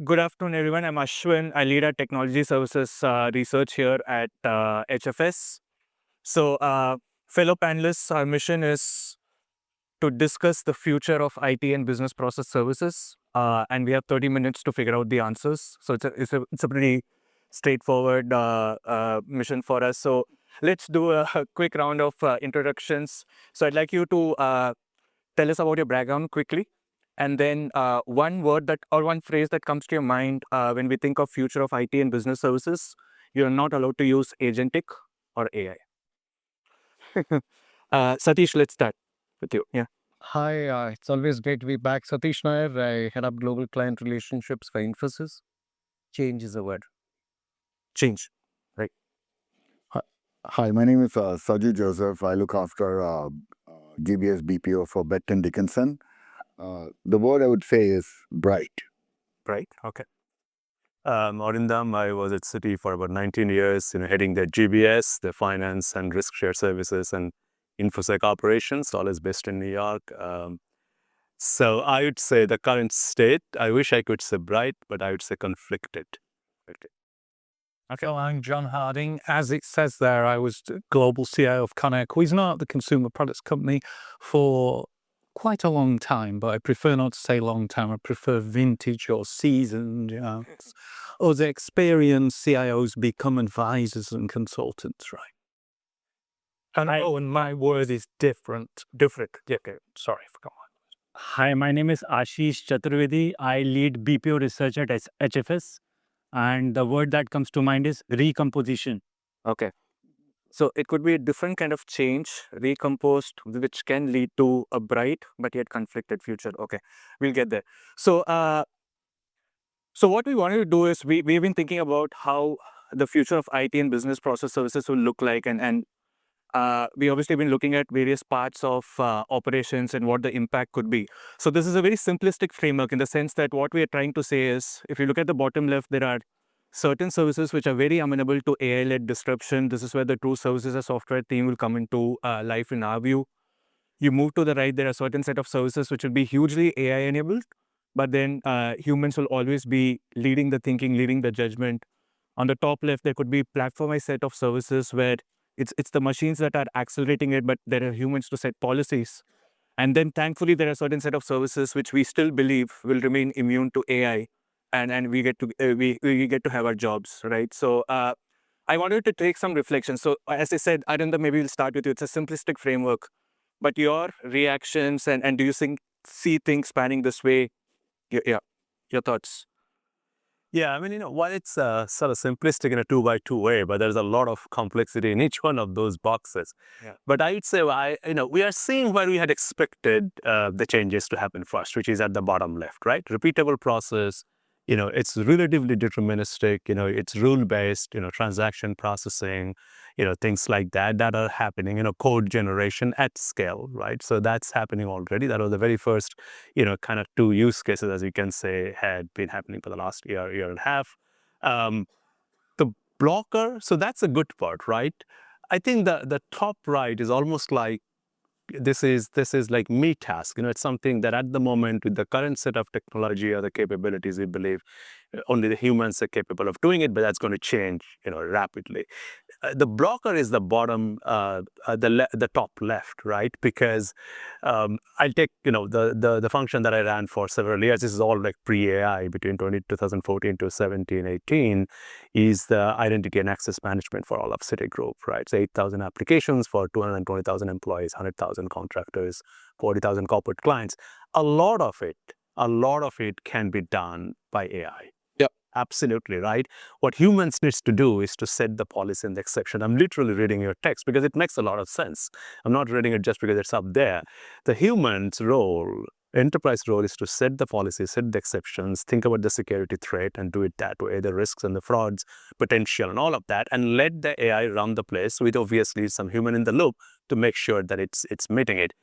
Good afternoon, everyone. I'm Ashwin. I lead our technology services research here at HFS. Fellow panelists, our mission is to discuss the future of IT and business process services. And we have 30 minutes to figure out the answers. So it's a pretty straightforward mission for us. So let's do a quick round of introductions. So I'd like you to tell us about your background quickly. And then one word that or one phrase that comes to your mind when we think of future of IT and business services, you're not allowed to use agentic or AI. Satish, let's start with you. Yeah. Hi, it's always great to be back. Satish Nair, I head up global client relationships for Infosys. Change is a word. Change. Right. Hi, my name is Saju Joseph. I look after GBS BPO for Betton Dickinson. The word I would say is bright. Right. Okay. Arindam, I was at Citi for about 19 years, heading the GBS, the finance and risk share services and Infosec operations, all is based in New York. So I would say the current state, I wish I could say bright, but I would say conflicted. Okay, well, I'm John Harding. As it says there, I was the global CEO of Conair Cuisinart, the consumer products company, for quite a long time, but I prefer not to say long time. I prefer vintage or seasoned, Or the experienced CIOs become advisors and consultants, right? And my word is different. Different. Yeah, okay. Sorry, come on. Hi, my name is Ashish Chaturvedi. I lead BPO research at HFS. And the word that comes to mind is recomposition. Okay. So it could be a different kind of change, recomposed, which can lead to a bright but yet conflicted future. Okay, we'll get there. So what we wanted to do is we've been thinking about how the future of IT and business process services will look like, and we obviously been looking at various parts of operations and what the impact could be. So this is a very simplistic framework in the sense that what we are trying to say is, if you look at the bottom left, there are certain services which are very amenable to AI-led disruption. This is where the true services as software theme will come into life in our view. You move to the right, there are certain set of services which will be hugely AI-enabled, but then humans will always be leading the thinking, leading the judgment. On the top left, there could be platformized set of services where it's the machines that are accelerating it, but there are humans to set policies. And then thankfully, there are certain set of services which we still believe will remain immune to AI, and we get to we get to have our jobs, right? So I wanted to take some reflection. So as I said, Arindam, maybe we'll start with you. It's a simplistic framework, but your reactions and do you see things spanning this way? Yeah, your thoughts. Yeah, I mean, while it's sort of simplistic in a 2x2 way, but there's a lot of complexity in each one of those boxes. Yeah. But I would say, we are seeing where we had expected the changes to happen first, which is at the bottom left, right? Repeatable process, it's relatively deterministic, it's rule-based, transaction processing, things like that are happening, code generation at scale, right? So that's happening already. That was the very first, kind of two use cases, as you can say, had been happening for the last year and a half. The blocker, so that's a good part, right? I think the top right is almost like, this is like me task. It's something that at the moment with the current set of technology or the capabilities, we believe only the humans are capable of doing it, but that's going to change, rapidly. The blocker is the bottom, the top left, right? Because I'll take, the function that I ran for several years. This is all like pre-AI between 2014 to 17, 18, is the identity and access management for all of Citigroup, right? So 8,000 applications for 220,000 employees, 100,000 contractors, 40,000 corporate clients. A lot of it can be done by AI. Absolutely, right? What humans needs to do is to set the policy and the exception. I'm literally reading your text because it makes a lot of sense. I'm not reading it just because it's up there. The human's role, enterprise role, is to set the policy, set the exceptions, think about the security threat and do it that way, the risks and the frauds, potential and all of that, and let the AI run the place with obviously some human in the loop to make sure that it's meeting it.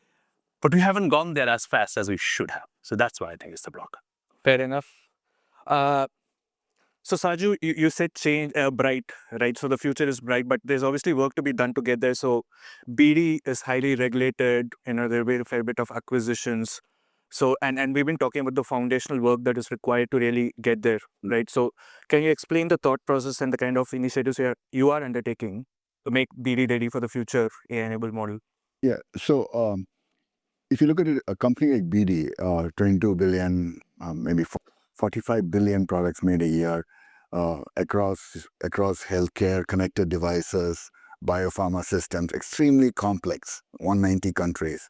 But we haven't gone there as fast as we should have. So that's why I think it's the blocker. Fair enough. So Saju, you said change, bright, right? So the future is bright, but there's obviously work to be done to get there. So BD is highly regulated, there will be a fair bit of acquisitions. So, and we've been talking about the foundational work that is required to really get there, right? So, can you explain the thought process and the kind of initiatives you are undertaking to make BD ready for the future AI-enabled model? Yeah. So if you look at it, a company like BD, 22 billion, maybe 45 billion products made a year across healthcare, connected devices, biopharma systems, extremely complex, 190 countries.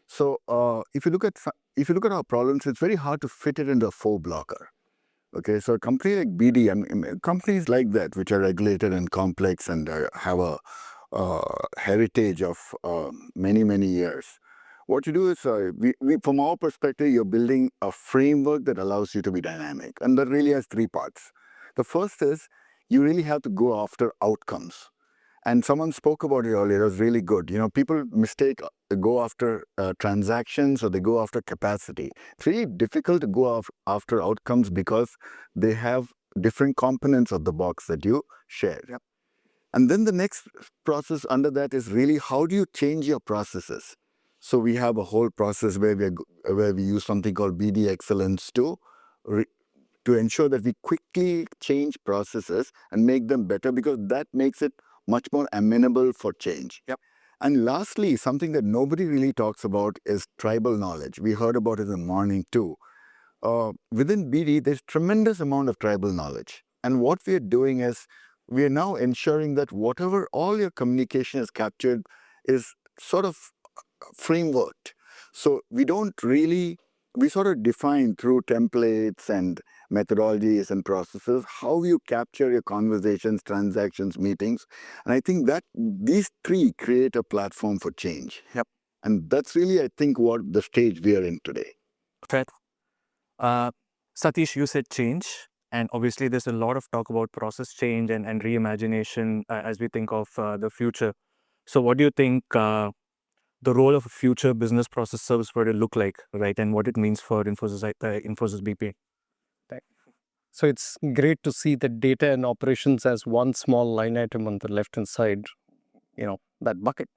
So if you look at our problems, it's very hard to fit it into a 4-blocker. Okay, so a company like BD and companies like that, which are regulated and complex and have a heritage of many years. What you do is, from our perspective, you're building a framework that allows you to be dynamic, and that really has 3 parts. The first is you really have to go after outcomes. And someone spoke about it earlier. It was really good. People go after transactions, or they go after capacity. It's really difficult to go after outcomes because they have different components of the box that you share. Yep. And then the next process under that is really, how do you change your processes? So we have a whole process where we use something called BD Excellence to ensure that we quickly change processes and make them better, because that makes it much more amenable for change. Yep. And lastly, something that nobody really talks about is tribal knowledge. We heard about it in the morning too. Within BD, there's tremendous amount of tribal knowledge. And what we are doing is, we are now ensuring that whatever all your communication is captured is sort of frameworked. So we sort of define through templates and methodologies and processes how you capture your conversations, transactions, meetings. And I think that these 3 create a platform for change. Yep. And that's really, I think, what the stage we are in today. Fair. Satish, you said change, and obviously there's a lot of talk about process change and reimagination as we think of the future. So what do you think the role of a future business process service would look like, right? And what it means for Infosys BP? So it's great to see the data and operations as one small line item on the left-hand side, that bucket.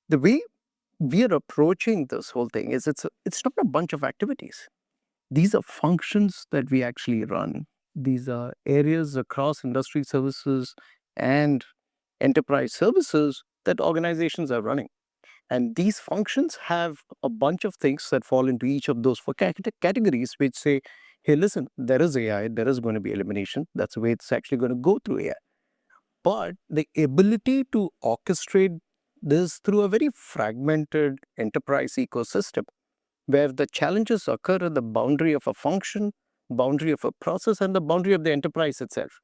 The way we are approaching this whole thing is it's not a bunch of activities. These are functions that we actually run. These are areas across industry services and enterprise services that organizations are running. And these functions have a bunch of things that fall into each of those 4 categories, which say, hey, listen, there is AI, there is going to be elimination. That's the way it's actually going to go through AI. But the ability to orchestrate this through a very fragmented enterprise ecosystem, where the challenges occur at the boundary of a function, boundary of a process, and the boundary of the enterprise itself,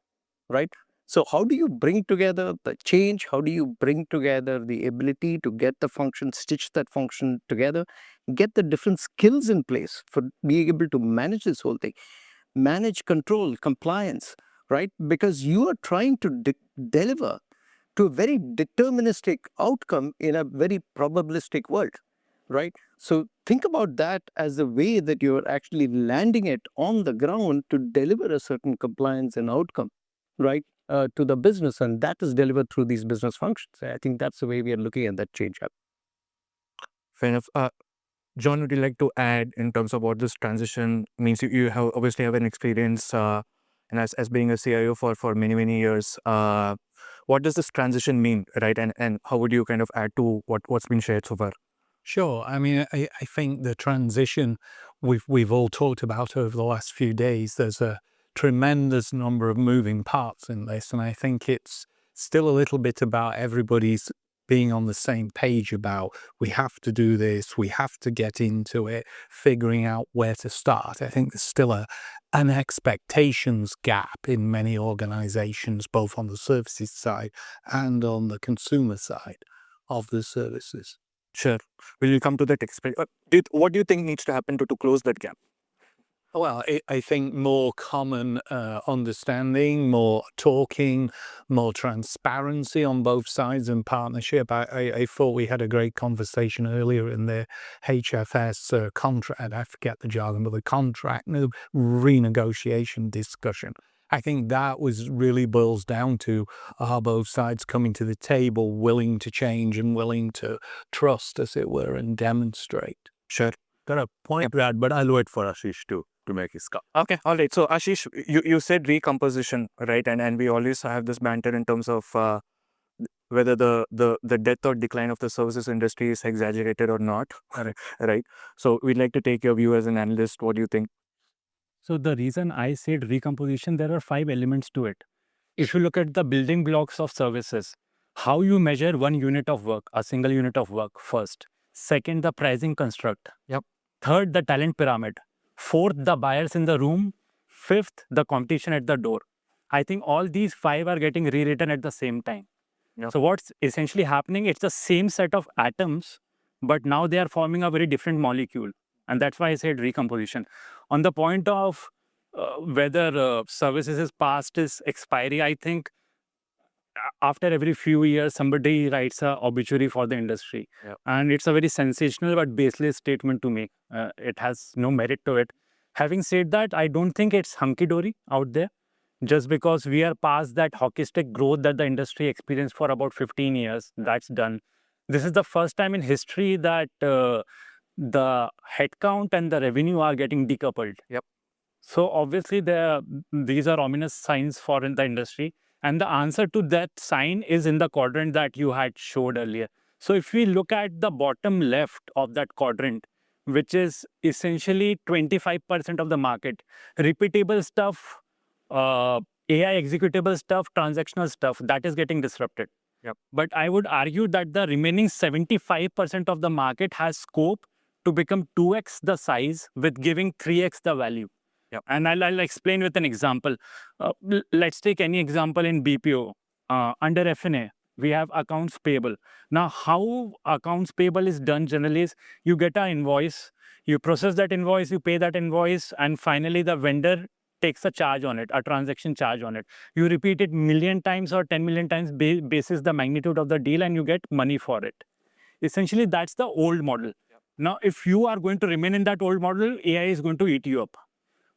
right? So how do you bring together the change? How do you bring together the ability to get the function, stitch that function together, get the different skills in place for being able to manage this whole thing, manage control, compliance, right? Because you are trying to deliver to a very deterministic outcome in a very probabilistic world, right? So think about that as the way that you're actually landing it on the ground to deliver a certain compliance and outcome, right, to the business, and that is delivered through these business functions. I think that's the way we are looking at that change up. Fair enough. John, would you like to add in terms of what this transition means? You have obviously have an experience and as being a CIO for many years. What does this transition mean, right? And how would you kind of add to what's been shared so far? Sure. I mean, I think the transition we've all talked about over the last few days, there's a tremendous number of moving parts in this. And I think it's still a little bit about everybody's being on the same page about, we have to do this, we have to get into it, figuring out where to start. I think there's still an expectations gap in many organizations, both on the services side and on the consumer side of the services. Sure. Will you come to that what do you think needs to happen to close that gap? Well, I think more common understanding, more talking, more transparency on both sides and partnership. I thought we had a great conversation earlier in the HFS contract, I forget the jargon, but the contract renegotiation discussion. I think that really boils down to are both sides coming to the table willing to change and willing to trust, as it were, and demonstrate. Sure. got a point to add, but I'll wait for Ashish to make his comment. Okay, all right. So Ashish, you said recomposition, right? And we always have this banter in terms of whether the death or decline of the services industry is exaggerated or not, right? So we'd like to take your view as an analyst. What do you think? So the reason I said recomposition, there are 5 elements to it. If you look at the building blocks of services, how you measure one unit of work, a single unit of work first. Second, the pricing construct. Yep. Third, the talent pyramid. Fourth, the buyers in the room. Fifth, the competition at the door. I think all these 5 are getting rewritten at the same time. Yep. So what's essentially happening, it's the same set of atoms, but now they are forming a very different molecule. And that's why I said recomposition. On the point of whether services is past its expiry, I think after every few years, somebody writes a obituary for the industry. Yep. And it's a very sensational but baseless statement to make. It has no merit to it. Having said that, I don't think it's hunky-dory out there. Just because we are past that hockey stick growth that the industry experienced for about 15 years, that's done. This is the first time in history that the headcount and the revenue are getting decoupled. Yep. So obviously, these are ominous signs for in the industry. And the answer to that sign is in the quadrant that you had showed earlier. So if we look at the bottom left of that quadrant, which is essentially 25% of the market, repeatable stuff, AI executable stuff, transactional stuff, that is getting disrupted. Yep. But I would argue that the remaining 75% of the market has scope to become 2x the size with giving 3x the value. Yep. And I'll explain with an example. Let's take any example in BPO. Under F&A, we have accounts payable. Now, how accounts payable is done generally is you get an invoice, you process that invoice, you pay that invoice, and finally the vendor takes a charge on it, a transaction charge on it. You repeat it million times or 10 million times basis the magnitude of the deal, and you get money for it. Essentially, that's the old model. Yep. Now, if you are going to remain in that old model, AI is going to eat you up.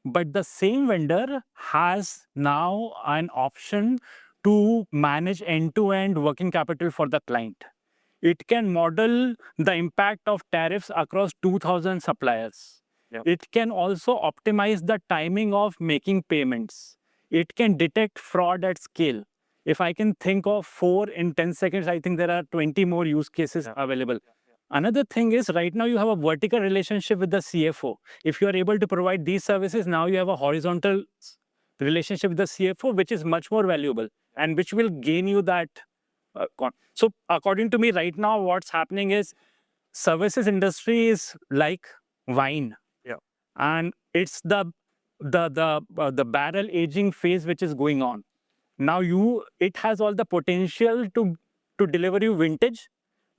But the same vendor has now an option to manage end-to-end working capital for the client. It can model the impact of tariffs across 2,000 suppliers. Yep. It can also optimize the timing of making payments. It can detect fraud at scale. If I can think of 4 in 10 seconds, I think there are 20 more use cases available. Another thing is right now you have a vertical relationship with the CFO. If you are able to provide these services, now you have a horizontal relationship with the CFO, which is much more valuable and which will gain you that. So according to me right now, what's happening is services industry is like wine. Yeah. And it's the barrel aging phase which is going on. Now it has all the potential to deliver you vintage,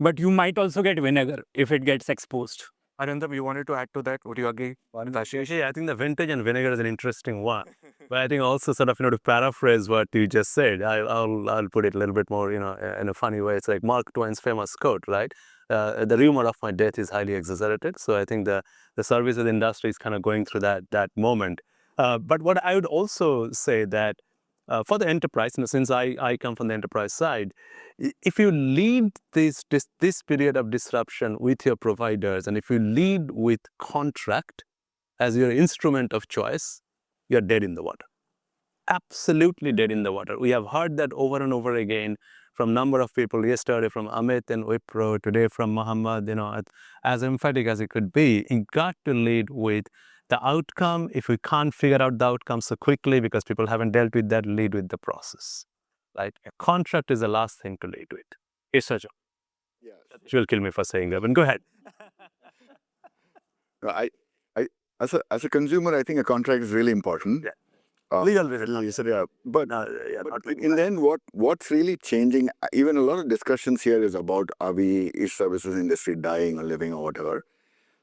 but you might also get vinegar if it gets exposed. Arindam, you wanted to add to that? Would you agree? Ashish, I think the vintage and vinegar is an interesting one. But I think also sort of, to paraphrase what you just said, I'll put it a little bit more, in a funny way. It's like Mark Twain's famous quote, right? The rumor of my death is highly exaggerated. So I think the services industry is kind of going through that moment. But what I would also say that for the enterprise, since I come from the enterprise side, if you lead this period of disruption with your providers, and if you lead with contract as your instrument of choice, you're dead in the water. Absolutely dead in the water. We have heard that over and over again from a number of people, yesterday from Amit and Wipro, today from Muhammad, as emphatic as it could be. You got to lead with the outcome. If we can't figure out the outcome so quickly because people haven't dealt with that, lead with the process. Right? A contract is the last thing to lead with. Yes, Saju. Yeah. She will kill me for saying that, but go ahead. As a consumer, I think a contract is really important. Yeah. Legal visit. Yeah. But in the end, what's really changing? Even a lot of discussions here is about is services industry dying or living or whatever.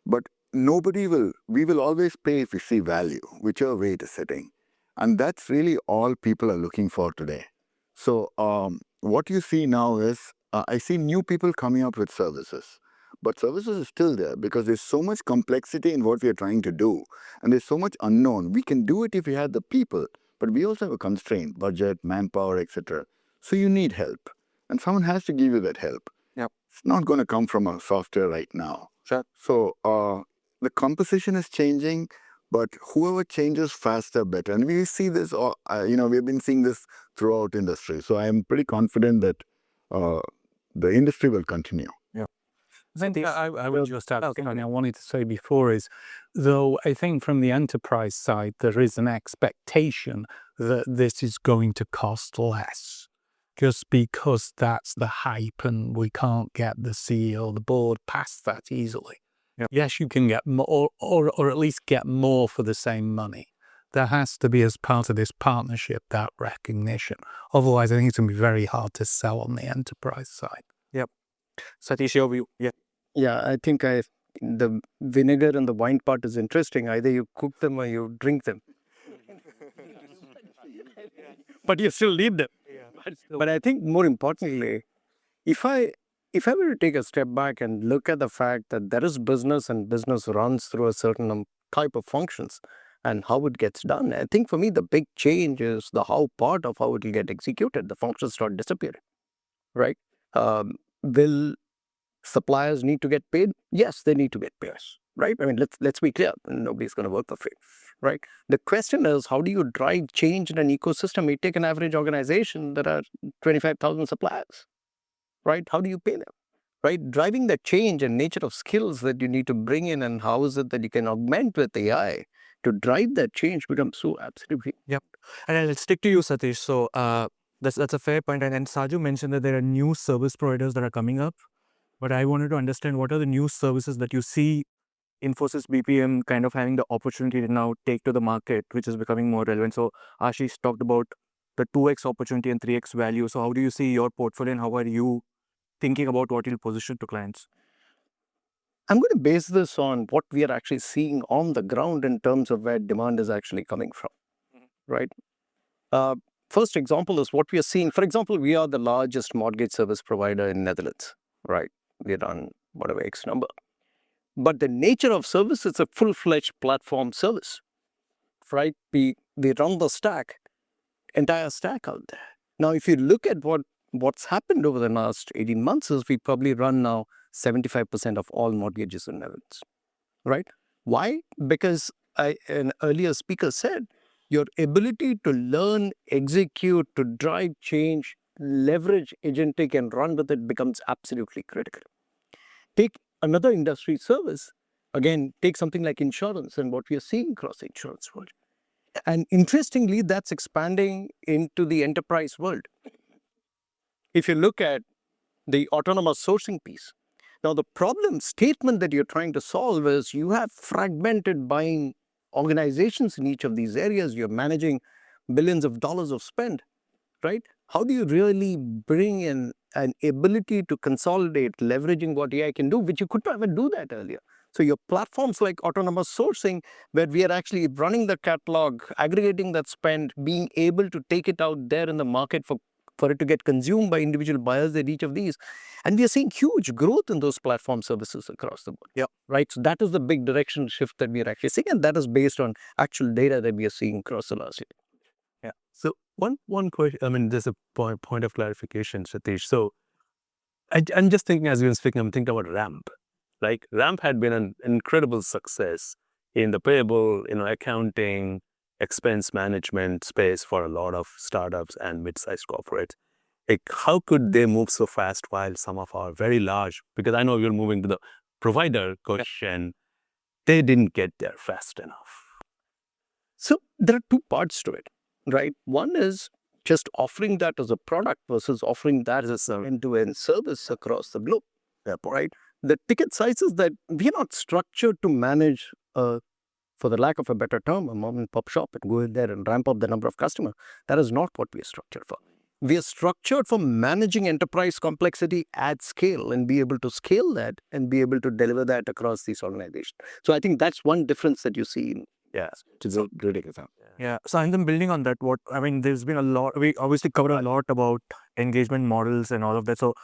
But we will always pay if we see value, whichever way it is sitting. And that's really all people are looking for today. So what you see now is, I see new people coming up with services. But services is still there because there's so much complexity in what we are trying to do. And there's so much unknown. We can do it if we had the people. But we also have a constraint, budget, manpower, etc. So you need help. And someone has to give you that help. Yep. It's not going to come from a software right now. Sure. So the composition is changing, but whoever changes faster, better. And we see this, we've been seeing this throughout industry. So I am pretty confident that the industry will continue. I would just add something I wanted to say before is, though I think from the enterprise side, there is an expectation that this is going to cost less, just because that's the hype and we can't get the CEO, the board past that easily. Yep. Yes, you can get more, or at least get more for the same money. There has to be, as part of this partnership, that recognition. Otherwise, I think it's going to be very hard to sell on the enterprise side. Satish, your view? Yeah. Yeah, I think the vinegar and the wine part is interesting. Either you cook them or you drink them. But you still need them. But I think more importantly, if I were to take a step back and look at the fact that there is business and business runs through a certain type of functions and how it gets done, I think for me the big change is the how part of how it will get executed. The functions start disappearing, right? Will suppliers need to get paid? Yes, they need to get paid, right? I mean, let's be clear. Nobody's going to work for free, right? The question is, how do you drive change in an ecosystem? You take an average organization that are 25,000 suppliers, right? How do you pay them, right? Driving the change and nature of skills that you need to bring in, and how is it that you can augment with AI to drive that change becomes so absolutely. And I'll stick to you, Satish. So that's a fair point. And Saju mentioned that there are new service providers that are coming up. But I wanted to understand, what are the new services that you see Infosys BPM kind of having the opportunity to now take to the market, which is becoming more relevant. So Ashish talked about the 2x opportunity and 3x value. So how do you see your portfolio, and how are you thinking about what you'll position to clients? I'm going to base this on what we are actually seeing on the ground in terms of where demand is actually coming from, right? First example is what we are seeing. For example, we are the largest mortgage service provider in Netherlands, right? We run whatever X number. But the nature of service is a full-fledged platform service, right? We run the entire stack out there. Now, if you look at what's happened over the last 18 months, is we probably run now 75% of all mortgages in Netherlands, right? Why? Because an earlier speaker said, your ability to learn, execute, to drive change, leverage agentic and run with it becomes absolutely critical. Take another industry service, again, take something like insurance and what we are seeing across the insurance world. And interestingly, that's expanding into the enterprise world. If you look at the autonomous sourcing piece, now the problem statement that you're trying to solve is you have fragmented buying organizations in each of these areas. You're managing billions of dollars of spend, right? How do you really bring in an ability to consolidate, leveraging what AI can do, which you could not even do that earlier? So your platforms like autonomous sourcing, where we are actually running the catalog, aggregating that spend, being able to take it out there in the market for it to get consumed by individual buyers at each of these. And we are seeing huge growth in those platform services across the board. Right. So that is the big direction shift that we are actually seeing. And that is based on actual data that we are seeing across the last year. So one question, I mean, there's a point of clarification, Satish. So I'm just thinking, as you've been speaking, I'm thinking about RAMP. Like RAMP had been an incredible success in the payable, accounting, expense management space for a lot of startups and mid-sized corporates. Like, how could they move so fast while some of our very large, because I know you're moving to the provider question, they didn't get there fast enough. So there are two parts to it, right? One is just offering that as a product versus offering that as an end-to-end service across the globe, right? The ticket sizes that we are not structured to manage, for the lack of a better term, a mom and pop shop and go in there and ramp up the number of customers. That is not what we are structured for. We are structured for managing enterprise complexity at scale and be able to scale that and be able to deliver that across these organizations. So I think that's one difference that you see in So great example. So I'm then building on that. There's been a lot. We obviously cover a lot about engagement models and all of that. So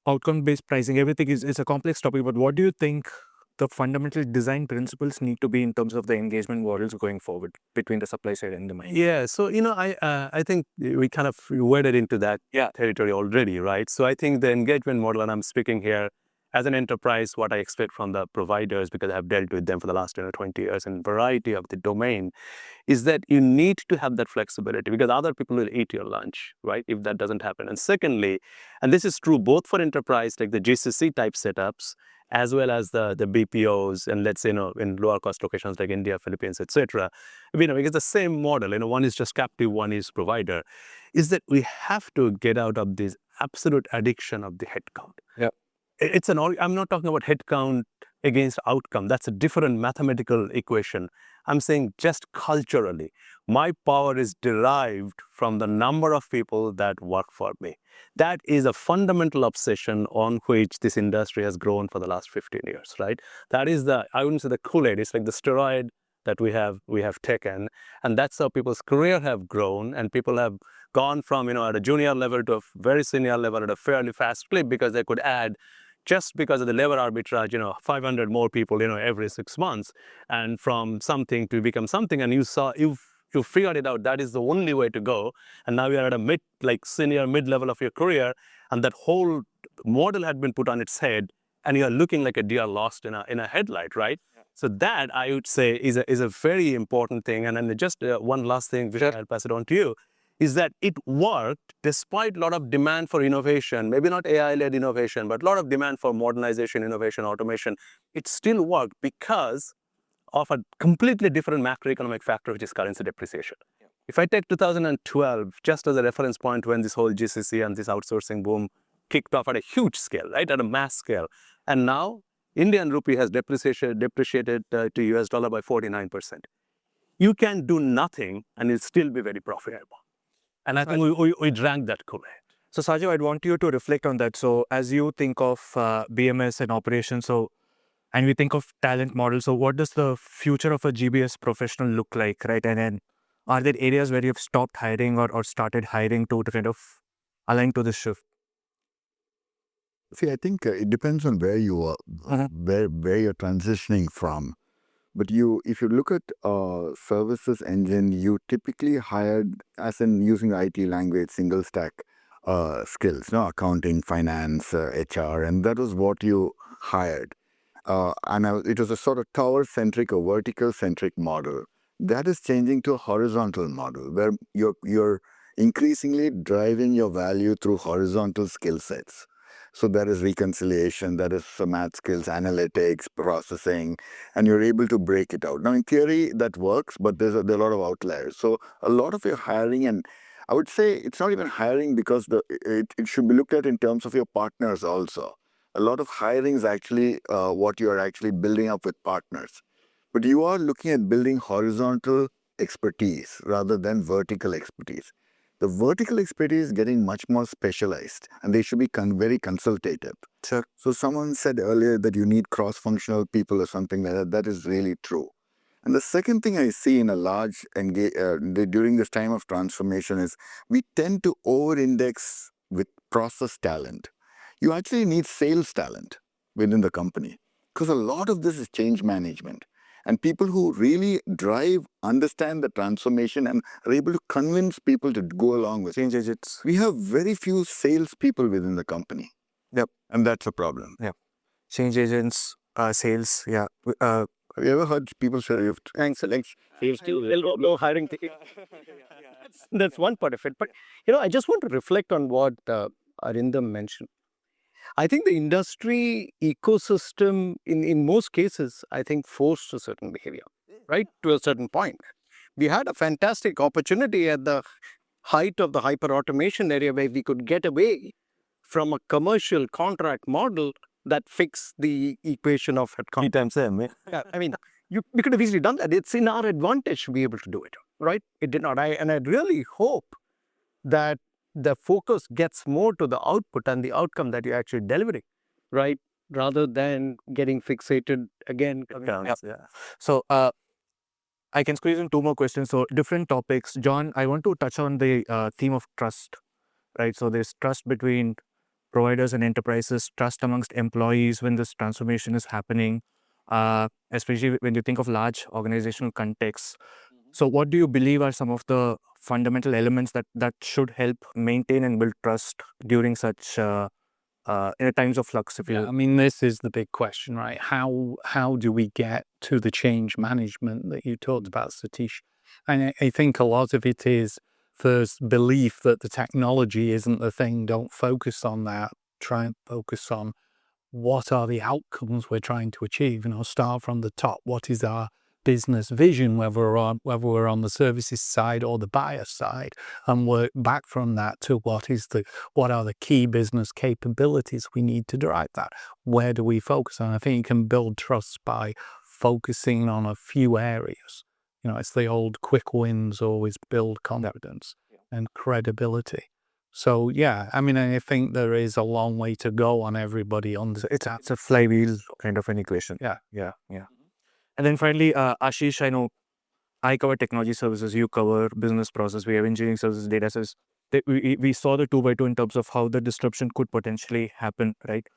outcome-based pricing, everything is a complex topic. But what do you think the fundamental design principles need to be in terms of the engagement models going forward between the supply side and demand? Yeah, so I think we kind of waded into that territory already, right? So I think the engagement model, and I'm speaking here as an enterprise, what I expect from the providers, because I've dealt with them for the last 20 years in a variety of the domain, is that you need to have that flexibility, because other people will eat your lunch, right, if that doesn't happen. And secondly, and this is true both for enterprise, like the GCC type setups, as well as the BPOs, and let's say, in lower cost locations like India, Philippines, etc. Because the same model, one is just captive, one is provider, is that we have to get out of this absolute addiction of the headcount. Yeah. I'm not talking about headcount against outcome. That's a different mathematical equation. I'm saying just culturally, my power is derived from the number of people that work for me. That is a fundamental obsession on which this industry has grown for the last 15 years, right? That is I wouldn't say the Kool-Aid, it's like the steroid that we have taken, and that's how people's career have grown, and people have gone from, at a junior level to a very senior level at a fairly fast clip, because they could add, just because of the labor arbitrage, 500 more people, every 6 months, and from something to become something. And you figured it out, that is the only way to go. And now you're at a senior mid-level of your career, and that whole model had been put on its head, and you're looking like a deer lost in a headlight, right? Yeah. So that, I would say, is a very important thing. And then just one last thing, which I'll pass it on to you, is that it worked despite a lot of demand for innovation, maybe not AI-led innovation, but a lot of demand for modernization, innovation, automation. It still worked because of a completely different macroeconomic factor, which is currency depreciation. Yeah. If I take 2012 just as a reference point, when this whole GCC and this outsourcing boom kicked off at a huge scale, right, at a mass scale, and now Indian rupee has depreciated to US dollar by 49%. You can do nothing and it'll still be very profitable. And I think we drank that Kool-Aid. So Saju, I'd want you to reflect on that. So as you think of BMS and operations, and we think of talent models, so what does the future of a GBS professional look like, right? And then are there areas where you've stopped hiring or started hiring to kind of align to this shift? See, I think it depends on where you are, where you're transitioning from. But if you look at services engine, you typically hired, as in using the IT language, single stack skills, accounting, finance, HR, and that was what you hired. It was a sort of tower-centric or vertical-centric model. That is changing to a horizontal model, where you're increasingly driving your value through horizontal skill sets. So there is reconciliation, there is math skills, analytics, processing, and you're able to break it out. Now, in theory, that works, but there are a lot of outliers. So a lot of your hiring, and I would say it's not even hiring, because it should be looked at in terms of your partners also. A lot of hiring is actually what you are actually building up with partners. But you are looking at building horizontal expertise rather than vertical expertise. The vertical expertise is getting much more specialized, and they should be very consultative. Sure. So someone said earlier that you need cross-functional people or something like that. That is really true. And the second thing I see in a large during this time of transformation is we tend to over-index with process talent. You actually need sales talent within the company, because a lot of this is change management. And people who really understand the transformation and are able to convince people to go along with change agents. We have very few sales people within the company. Yep. And that's a problem. Yeah. Change agents, sales. Yeah. Have you ever heard people say, thanks, sales team, no hiring. That's one part of it. But, I just want to reflect on what Arindam mentioned. I think the industry ecosystem, in most cases, I think forced a certain behavior, right, to a certain point. We had a fantastic opportunity at the height of the hyper-automation area, where we could get away from a commercial contract model that fixed the equation of headcount. Times M. Yeah, I mean, we could have easily done that. It's in our advantage to be able to do it, right? It did not. And I really hope that the focus gets more to the output and the outcome that you're actually delivering, right? Rather than getting fixated again. Yeah. So I can squeeze in two more questions. So different topics. John, I want to touch on the theme of trust, right? So there's trust between providers and enterprises, trust amongst employees when this transformation is happening, especially when you think of large organizational contexts. So what do you believe are some of the fundamental elements that should help maintain and build trust during such in a times of flux. If Yeah, you I mean, this is the big question, right? How do we get to the change management that you talked about, Satish? And I think a lot of it is first belief that the technology isn't the thing. Don't focus on that. Try and focus on what are the outcomes we're trying to achieve. Start from the top. What is our business vision, whether we're on the services side or the buyer side, and work back from that to what are the key business capabilities we need to drive that. Where do we focus on? I think you can build trust by focusing on a few areas. It's the old quick wins always build confidence and credibility. So yeah, I mean, I think there is a long way to go on everybody on this. it's a flywheel kind of an equation. Yeah. And then finally, Ashish, I know I cover technology services, you cover business process, we have engineering services, data services. We saw the 2x2 in terms of how the disruption could potentially happen, right?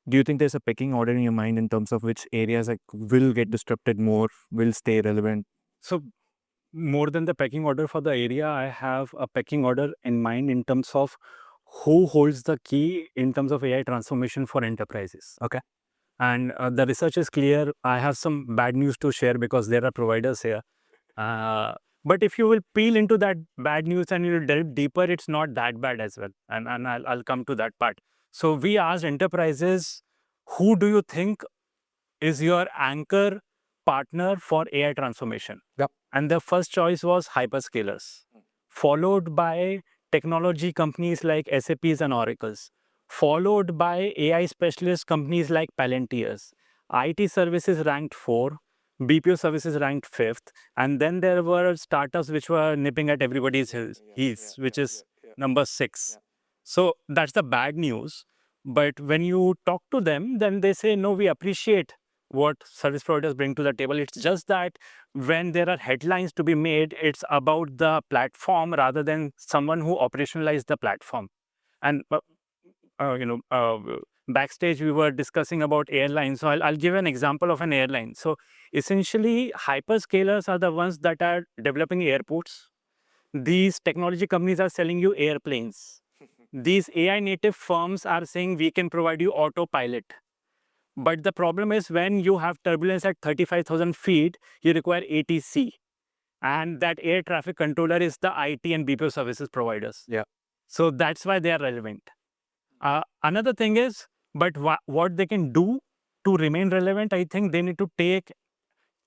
Do you think there's a pecking order in your mind in terms of which areas will get disrupted more, will stay relevant? So more than the pecking order for the area, I have a pecking order in mind in terms of who holds the key in terms of AI transformation for enterprises. Okay. And the research is clear. I have some bad news to share because there are providers here. But if you will peel into that bad news and you'll delve deeper, it's not that bad as well. And I'll come to that part. So we asked enterprises, who do you think is your anchor partner for AI transformation? Yep. And the first choice was hyperscalers, followed by technology companies like SAPs and Oracles, followed by AI specialist companies like Palantirs. IT services ranked 4, BPO services ranked 5th, and then there were startups which were nipping at everybody's heels, which is number 6. So that's the bad news. But when you talk to them, then they say, no, we appreciate what service providers bring to the table. It's just that when there are headlines to be made, it's about the platform rather than someone who operationalized the platform. And backstage we were discussing about airlines. So I'll give an example of an airline. So essentially, hyperscalers are the ones that are developing airports. These technology companies are selling you airplanes. These AI native firms are saying we can provide you autopilot. But the problem is when you have turbulence at 35,000 feet, you require ATC. And that air traffic controller is the IT and BPO services providers. Yeah. So that's why they are relevant. Another thing is, but what they can do to remain relevant, I think they need to take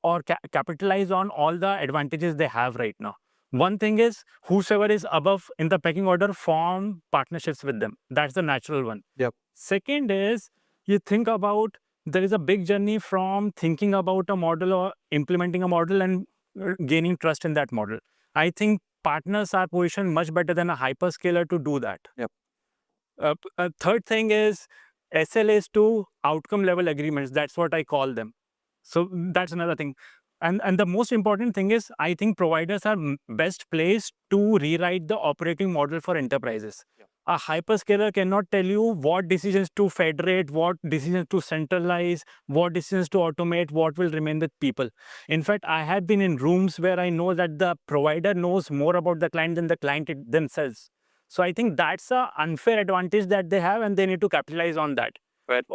or capitalize on all the advantages they have right now. One thing is, whosoever is above in the pecking order, form partnerships with them. That's the natural one. Yep. Second is, you think about, there is a big journey from thinking about a model or implementing a model and gaining trust in that model. I think partners are positioned much better than a hyperscaler to do that. Yep. Third thing is SLAs to outcome level agreements. That's what I call them. So that's another thing. And the most important thing is, I think providers are best placed to rewrite the operating model for enterprises. Yeah. A hyperscaler cannot tell you what decisions to federate, what decisions to centralize, what decisions to automate, what will remain with people. In fact, I have been in rooms where I know that the provider knows more about the client than the client themselves. So I think that's an unfair advantage that they have, and they need to capitalize on that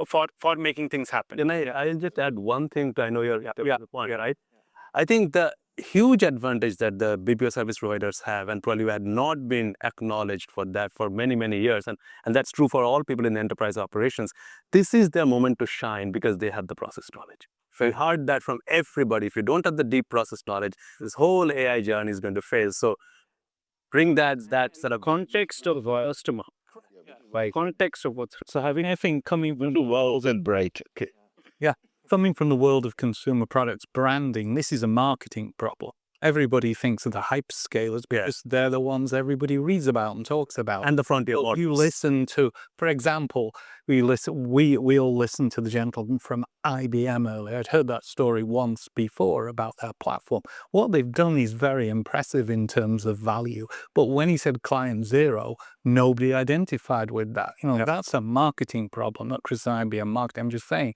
for making things happen. And I'll just add one thing to, I know you're the point, right? I think the huge advantage that the BPO service providers have, and probably had not been acknowledged for that for many, many years, and that's true for all people in enterprise operations, this is their moment to shine because they have the process knowledge. We heard that from everybody. If you don't have the deep process knowledge, this whole AI journey is going to fail. So bring that sort of Context of our customer. Right. Context of what's so having everything coming from the world and bright. Okay. Yeah. Coming from the world of consumer products, branding, this is a marketing problem. Everybody thinks of the hyperscalers because they're the ones everybody reads about and talks about. And the frontier models. You listen to, for example, we all listen to the gentleman from IBM earlier. I'd heard that story once before about their platform. What they've done is very impressive in terms of value. But when he said client zero, nobody identified with that. That's a marketing problem, not criticizing IBM marketing. I'm just saying,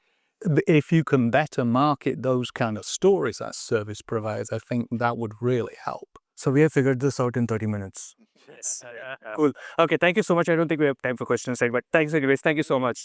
if you can better market those kind of stories as service providers, I think that would really help. So we have figured this out in 30 minutes. Yes. Cool. Okay, thank you so much. I don't think we have time for questions, right? But thanks anyways. Thank you so much.